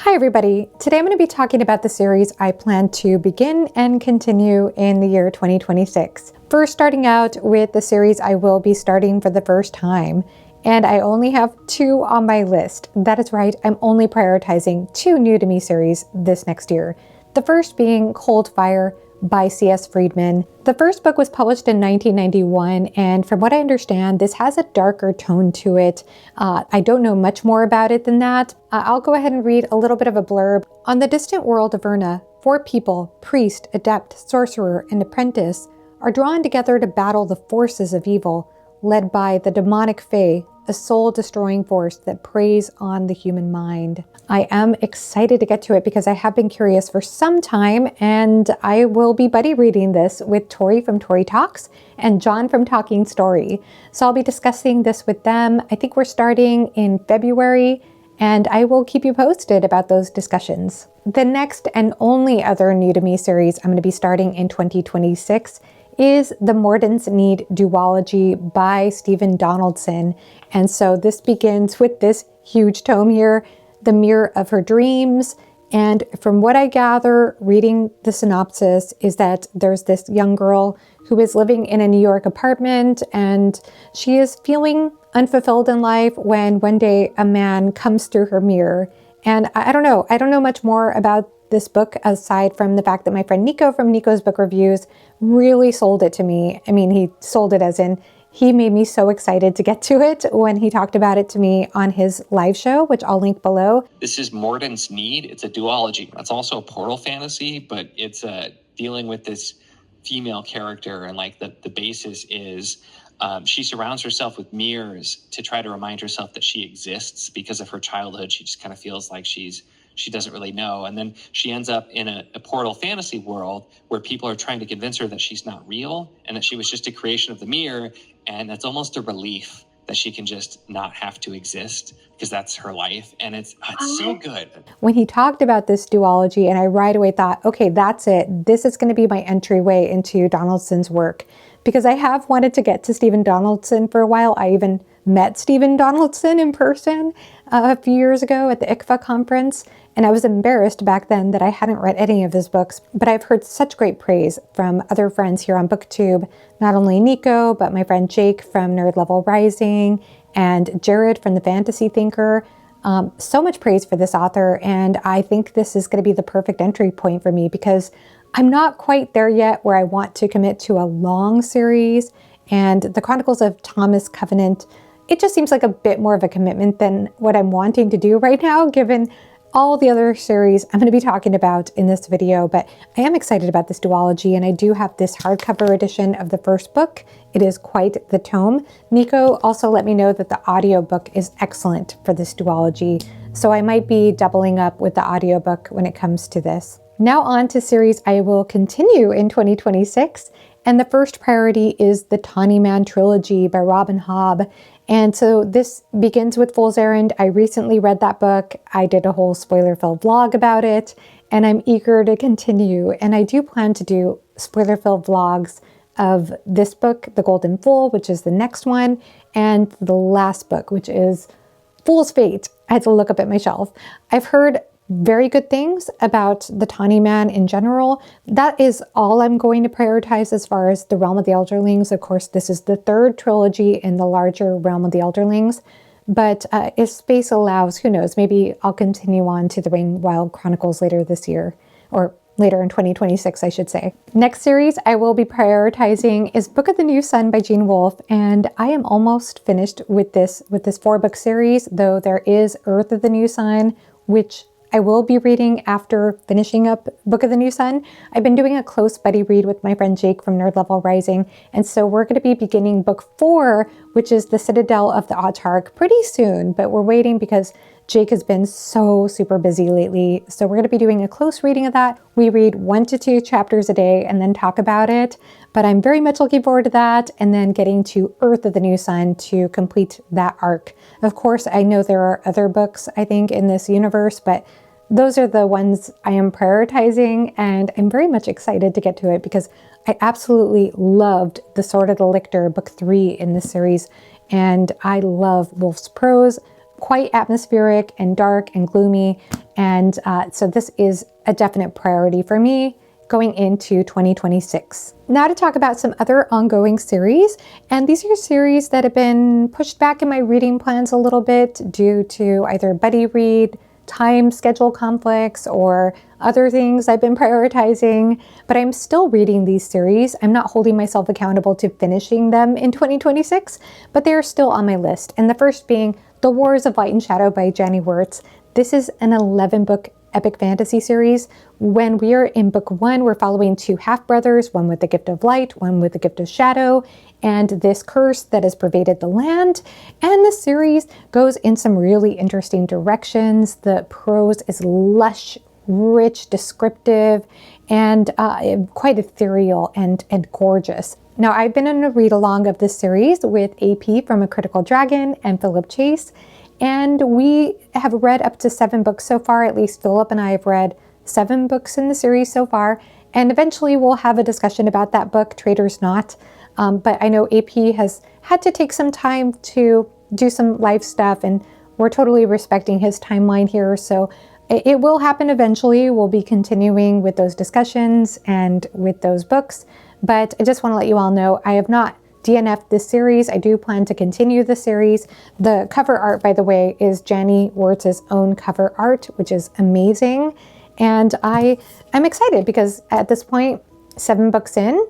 Hi everybody! Today I'm going to be talking about the series I plan to begin and continue in the year 2026. First, starting out with the series I will be starting for the first time, and I only have 2 on my list. That is right, I'm only prioritizing 2 new to me series this next year. The first being Cold Fire by C.S. Friedman. The first book was published in 1991, and from what I understand, this has a darker tone to it. I don't know much more about it than that. I'll go ahead and read a little bit of a blurb. On the distant world of Verna, 4 people, priest, adept, sorcerer, and apprentice, are drawn together to battle the forces of evil, led by the demonic Fae, a soul-destroying force that preys on the human mind. I am excited to get to it because I have been curious for some time, and I will be buddy reading this with Tori from Tori Talks and John from Talking Story. So I'll be discussing this with them. I think we're starting in February, and I will keep you posted about those discussions. The next and only other new to me series I'm going to be starting in 2026 is The Mordants Need duology by Stephen Donaldson. And so this begins with this huge tome here, The Mirror of Her Dreams. And from what I gather, reading the synopsis, is that there's this young girl who is living in a New York apartment, and she is feeling unfulfilled in life when one day a man comes through her mirror. And I don't know much more about this book aside from the fact that my friend Nico from Nico's Book Reviews really sold it to me. I mean, he sold it as in he made me so excited to get to it when he talked about it to me on his live show, which I'll link below. This is Mordant's Need. It's a duology. It's also a portal fantasy, but it's dealing with this female character, and like the basis is she surrounds herself with mirrors to try to remind herself that she exists because of her childhood. She just kind of feels like she doesn't really know. And then she ends up in a portal fantasy world where people are trying to convince her that she's not real and that she was just a creation of the mirror. And that's almost a relief that she can just not have to exist because that's her life. And it's so good. When he talked about this duology, and I right away thought, okay, that's it. This is going to be my entryway into Donaldson's work, because I have wanted to get to Stephen Donaldson for a while. I even met Stephen Donaldson in person a few years ago at the ICFA conference, and I was embarrassed back then that I hadn't read any of his books, but I've heard such great praise from other friends here on BookTube, not only Nico, but my friend Jake from Nerd Level Rising, and Jared from The Fantasy Thinker. So much praise for this author, and I think this is going to be the perfect entry point for me because I'm not quite there yet where I want to commit to a long series, and The Chronicles of Thomas Covenant, it just seems like a bit more of a commitment than what I'm wanting to do right now, given all the other series I'm going to be talking about in this video. But I am excited about this duology, and I do have this hardcover edition of the first book. It is quite the tome. Nico also let me know that the audiobook is excellent for this duology, so I might be doubling up with the audiobook when it comes to this. Now on to series I will continue in 2026, and the first priority is the Tawny Man trilogy by Robin Hobb. And so this begins with Fool's Errand. I recently read that book. I did a whole spoiler-filled vlog about it, and I'm eager to continue. And I do plan to do spoiler-filled vlogs of this book, The Golden Fool, which is the next one, and the last book, which is Fool's Fate. I had to look up at my shelf. I've heard very good things about the Tawny Man in general. That is all I'm going to prioritize as far as the Realm of the Elderlings. Of course, this is the 3rd trilogy in the larger Realm of the Elderlings, but if space allows, who knows, maybe I'll continue on to the Rainwild Chronicles later this year, or later in 2026, I should say. Next series I will be prioritizing is Book of the New Sun by Gene Wolfe, and I am almost finished with this 4-book series, though there is Earth of the New Sun, which I will be reading after finishing up Book of the New Sun. I've been doing a close buddy read with my friend Jake from Nerd Level Rising, and so we're going to be beginning book 4, which is The Citadel of the Autarch, pretty soon, but we're waiting because Jake has been so super busy lately. So we're going to be doing a close reading of that. We read 1 to 2 chapters a day and then talk about it, but I'm very much looking forward to that, and then getting to Earth of the New Sun to complete that arc. Of course, I know there are other books, I think, in this universe, but those are the ones I am prioritizing, and I'm very much excited to get to it because I absolutely loved The Sword of the Lictor, book 3 in this series, and I love Wolfe's prose. quite atmospheric and dark and gloomy. And so this is a definite priority for me going into 2026. Now to talk about some other ongoing series. And these are series that have been pushed back in my reading plans a little bit due to either buddy read, time schedule conflicts, or other things I've been prioritizing, but I'm still reading these series. I'm not holding myself accountable to finishing them in 2026, but they are still on my list. And the first being The Wars of Light and Shadow by Jenny Wirtz. This is an 11-book epic fantasy series. When we are in book 1, we're following 2 half-brothers, one with the gift of light, one with the gift of shadow, and this curse that has pervaded the land. And the series goes in some really interesting directions. The prose is lush, rich, descriptive, and quite ethereal and gorgeous. Now, I've been in a read-along of this series with AP from A Critical Dragon and Philip Chase, and we have read up to 7 books so far. At least Philip and I have read 7 books in the series so far, and eventually we'll have a discussion about that book, Trader's Knot. But I know AP has had to take some time to do some life stuff, and we're totally respecting his timeline here. So it will happen eventually. We'll be continuing with those discussions and with those books. But I just want to let you all know I have not DNF'd this series. I do plan to continue the series. The cover art, by the way, is Jenny Wirtz's own cover art, which is amazing. And I'm excited because at this point, 7 books in,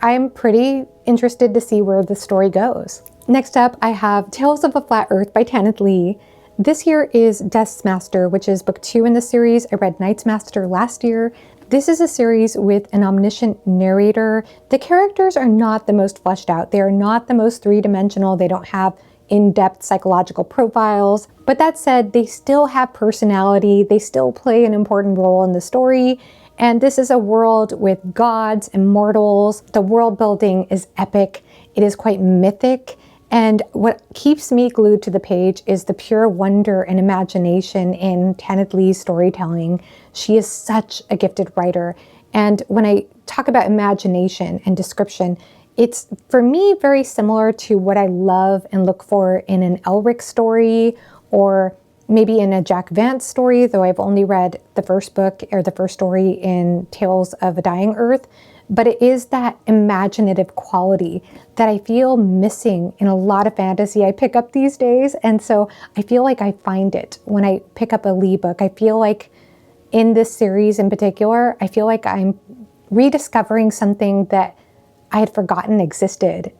I'm pretty interested to see where the story goes. Next up, I have Tales of a Flat Earth by Tanith Lee. This here is Death's Master, which is book 2 in the series. I read Night's Master last year. This is a series with an omniscient narrator. The characters are not the most fleshed out. They are not the most three-dimensional. They don't have in-depth psychological profiles. But that said, they still have personality. They still play an important role in the story. And this is a world with gods and mortals. The world building is epic. It is quite mythic. And what keeps me glued to the page is the pure wonder and imagination in Tanith Lee's storytelling. She is such a gifted writer. And when I talk about imagination and description, it's, for me, very similar to what I love and look for in an Elric story, or maybe in a Jack Vance story, though I've only read the first book or the first story in Tales of a Dying Earth. But it is that imaginative quality that I feel missing in a lot of fantasy I pick up these days. And so I feel like I find it when I pick up a Lee book. I feel like in this series in particular, I feel like I'm rediscovering something that I had forgotten existed.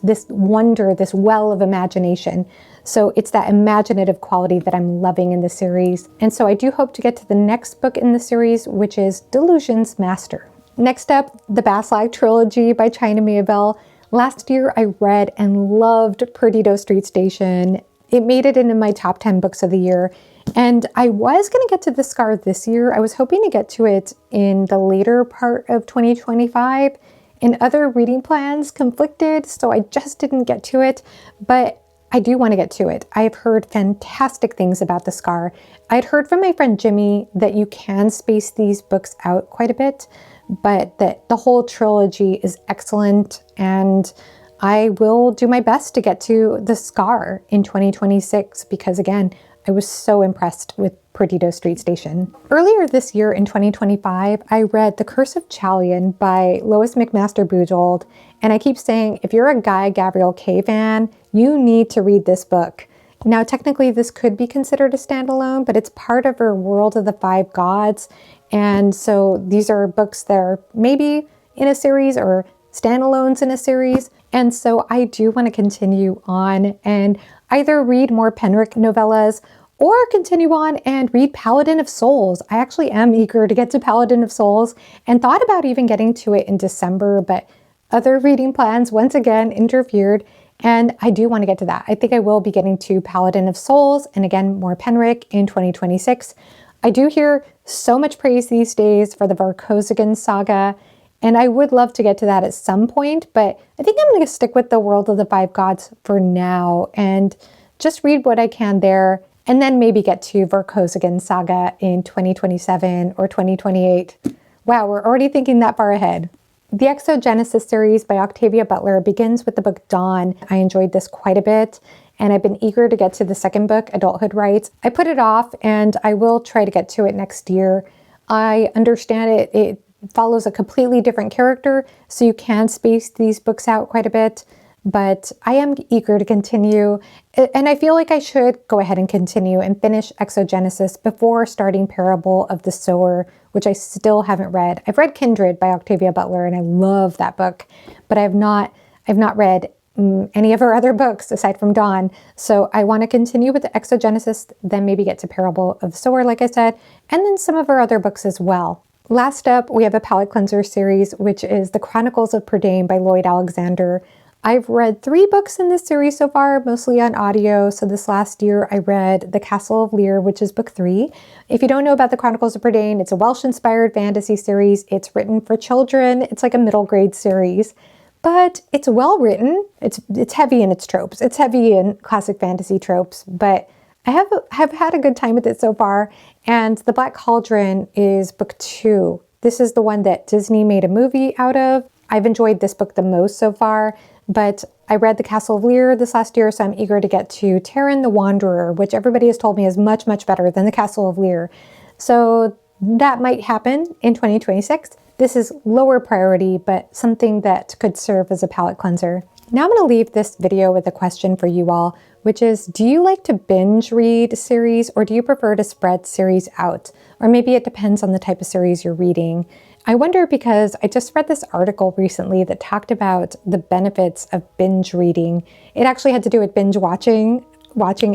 This wonder, this well of imagination. So it's that imaginative quality that I'm loving in the series. And so I do hope to get to the next book in the series, which is Delusion's Master. Next up, the Baslag trilogy by China Miéville. Last year, I read and loved Perdido Street Station. It made it into my top 10 books of the year. And I was going to get to The Scar this year. I was hoping to get to it in the later part of 2025. And other reading plans conflicted, so I just didn't get to it. But I do want to get to it. I have heard fantastic things about The Scar. I'd heard from my friend Jimmy that you can space these books out quite a bit, but that the whole trilogy is excellent, and I will do my best to get to The Scar in 2026 because, again, I was so impressed with Perdido Street Station. Earlier this year in 2025, I read The Curse of Chalian by Lois McMaster Bujold, and I keep saying, if you're a Guy Gavriel Kay fan, you need to read this book. Now, technically, this could be considered a standalone, but it's part of her World of the Five Gods. And so these are books that are maybe in a series or standalones in a series. And so I do want to continue on and either read more Penrick novellas or continue on and read Paladin of Souls. I actually am eager to get to Paladin of Souls and thought about even getting to it in December, but other reading plans once again interfered. And I do want to get to that. I think I will be getting to Paladin of Souls and again, more Penrick in 2026. I do hear so much praise these days for the Varkozigan saga, and I would love to get to that at some point, but I think I'm going to stick with the World of the Five Gods for now and just read what I can there, and then maybe get to Varkozigan saga in 2027 or 2028. Wow, we're already thinking that far ahead. The Exogenesis series by Octavia Butler begins with the book Dawn. I enjoyed this quite a bit, and I've been eager to get to the second book, Adulthood Rights. I put it off, and I will try to get to it next year. I understand it follows a completely different character, so you can space these books out quite a bit, but I am eager to continue, and I feel like I should go ahead and continue and finish Exogenesis before starting Parable of the Sower, which I still haven't read. I've read Kindred by Octavia Butler, and I love that book, but I've not read any of her other books aside from Dawn. So I want to continue with the Exogenesis, then maybe get to Parable of the Sower, like I said, and then some of her other books as well. Last up, we have a palate cleanser series, which is The Chronicles of Prydain by Lloyd Alexander. I've read 3 books in this series so far, mostly on audio. So this last year I read The Castle of Lear, which is book 3. If you don't know about The Chronicles of Prydain, it's a Welsh-inspired fantasy series. It's written for children. It's like a middle grade series, but it's well written. It's heavy in its tropes. It's heavy in classic fantasy tropes, but I have had a good time with it so far. And The Black Cauldron is book 2. This is the one that Disney made a movie out of. I've enjoyed this book the most so far, but I read The Castle of Lear this last year, so I'm eager to get to Taran the Wanderer, which everybody has told me is much, much better than The Castle of Lear. So that might happen in 2026. This is lower priority, but something that could serve as a palate cleanser. Now I'm going to leave this video with a question for you all, which is, do you like to binge read series, or do you prefer to spread series out? Or maybe it depends on the type of series you're reading. I wonder because I just read this article recently that talked about the benefits of binge reading. It actually had to do with binge watching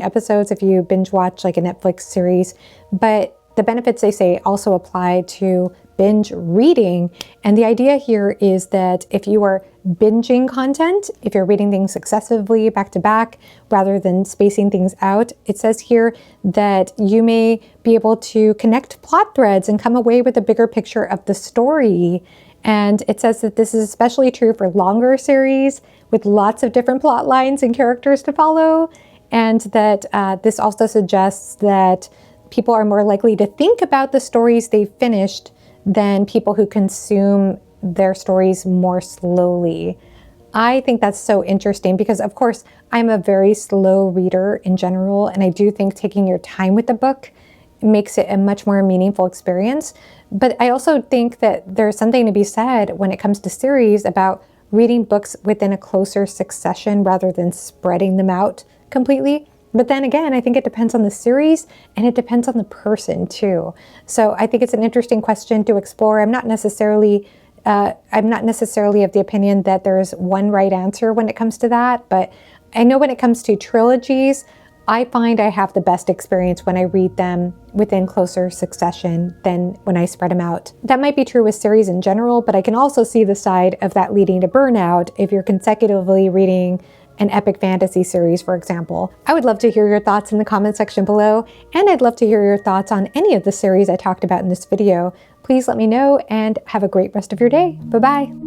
episodes if you binge watch like a Netflix series, but the benefits, they say, also apply to binge reading. And the idea here is that if you are binging content, if you're reading things successively back to back rather than spacing things out, it says here that you may be able to connect plot threads and come away with a bigger picture of the story. And it says that this is especially true for longer series with lots of different plot lines and characters to follow. And that this also suggests that people are more likely to think about the stories they've finished than people who consume their stories more slowly. I think that's so interesting because, of course, I'm a very slow reader in general, and I do think taking your time with the book makes it a much more meaningful experience. But I also think that there's something to be said when it comes to series about reading books within a closer succession rather than spreading them out completely. But then again, I think it depends on the series and it depends on the person too. So I think it's an interesting question to explore. I'm not necessarily of the opinion that there's one right answer when it comes to that. But I know when it comes to trilogies, I find I have the best experience when I read them within closer succession than when I spread them out. That might be true with series in general, but I can also see the side of that leading to burnout if you're consecutively reading an epic fantasy series, for example. I would love to hear your thoughts in the comment section below, and I'd love to hear your thoughts on any of the series I talked about in this video. Please let me know and have a great rest of your day. Bye-bye.